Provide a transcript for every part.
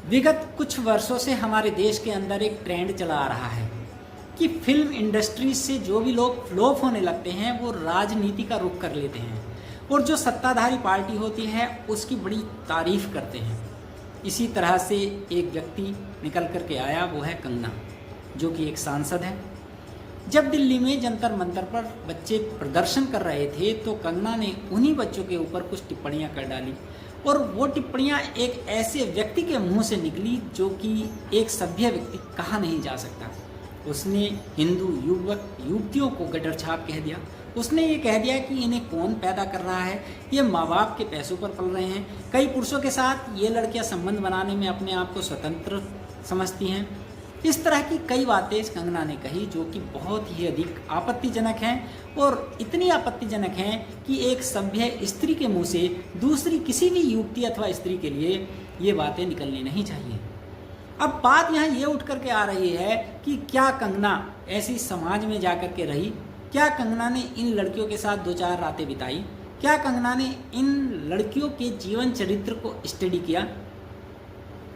विगत कुछ वर्षों से हमारे देश के अंदर एक ट्रेंड चला आ रहा है कि फिल्म इंडस्ट्री से जो भी लोग फ्लॉप होने लगते हैं वो राजनीति का रुख कर लेते हैं और जो सत्ताधारी पार्टी होती है उसकी बड़ी तारीफ करते हैं। इसी तरह से एक व्यक्ति निकल कर के आया, वो है कंगना, जो कि एक सांसद है। जब दिल्ली में जंतर मंतर पर बच्चे प्रदर्शन कर रहे थे तो कंगना ने उन्हीं बच्चों के ऊपर कुछ टिप्पणियां कर डाली और वो टिप्पणियां एक ऐसे व्यक्ति के मुंह से निकली जो कि एक सभ्य व्यक्ति कहा नहीं जा सकता। उसने हिंदू युवक युवतियों को गटर छाप कह दिया। उसने ये कह दिया कि इन्हें कौन पैदा कर रहा है, ये माँ बाप के पैसों पर पल रहे हैं। कई पुरुषों के साथ ये लड़कियां संबंध बनाने में अपने आप को स्वतंत्र समझती हैं। इस तरह की कई बातें कंगना ने कही जो कि बहुत ही अधिक आपत्तिजनक हैं और इतनी आपत्तिजनक हैं कि एक सभ्य स्त्री के मुंह से दूसरी किसी भी युवती अथवा स्त्री के लिए ये बातें निकलनी नहीं चाहिए। अब बात यहाँ ये उठ करके आ रही है कि क्या कंगना ऐसी समाज में जा कर के रही? क्या कंगना ने इन लड़कियों के साथ 2-4 रातें बिताई? क्या कंगना ने इन लड़कियों के जीवन चरित्र को स्टडी किया?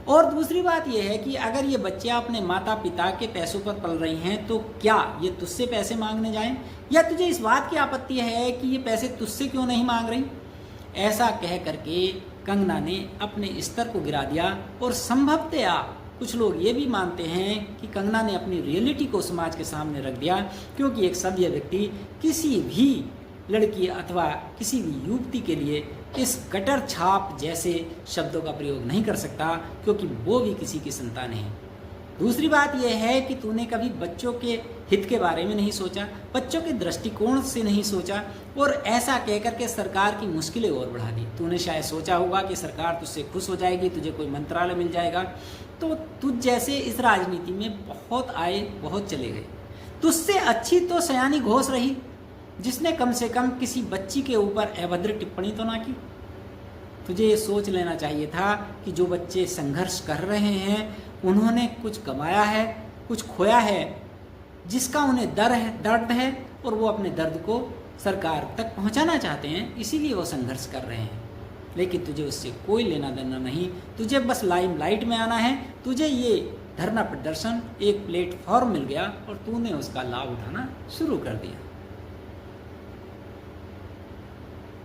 और दूसरी बात यह है कि अगर ये बच्चे अपने माता पिता के पैसों पर पल रही हैं तो क्या ये तुझसे पैसे मांगने जाएं? या तुझे इस बात की आपत्ति है कि ये पैसे तुझसे क्यों नहीं मांग रही? ऐसा कह करके कंगना ने अपने स्तर को गिरा दिया और संभवतया कुछ लोग ये भी मानते हैं कि कंगना ने अपनी रियलिटी को समाज के सामने रख दिया, क्योंकि एक सभ्य व्यक्ति किसी भी लड़की अथवा किसी भी युवती के लिए इस कटर छाप जैसे शब्दों का प्रयोग नहीं कर सकता, क्योंकि वो भी किसी की संतान है। दूसरी बात यह है कि तूने कभी बच्चों के हित के बारे में नहीं सोचा, बच्चों के दृष्टिकोण से नहीं सोचा और ऐसा कहकर के सरकार की मुश्किलें और बढ़ा दी। तूने शायद सोचा होगा कि सरकार तुझसे खुश हो जाएगी, तुझे कोई मंत्रालय मिल जाएगा, तो तुझ जैसे इस राजनीति में बहुत आए बहुत चले गए। तुझसे अच्छी तो सयानी घोष रही जिसने कम से कम किसी बच्ची के ऊपर अभद्र टिप्पणी तो ना की। तुझे ये सोच लेना चाहिए था कि जो बच्चे संघर्ष कर रहे हैं उन्होंने कुछ कमाया है, कुछ खोया है, जिसका उन्हें दर्द है और वो अपने दर्द को सरकार तक पहुंचाना चाहते हैं, इसीलिए वो संघर्ष कर रहे हैं। लेकिन तुझे उससे कोई लेना देना नहीं, तुझे बस लाइमलाइट में आना है। तुझे ये धरना प्रदर्शन एक प्लेटफॉर्म मिल गया और तूने उसका लाभ उठाना शुरू कर दिया।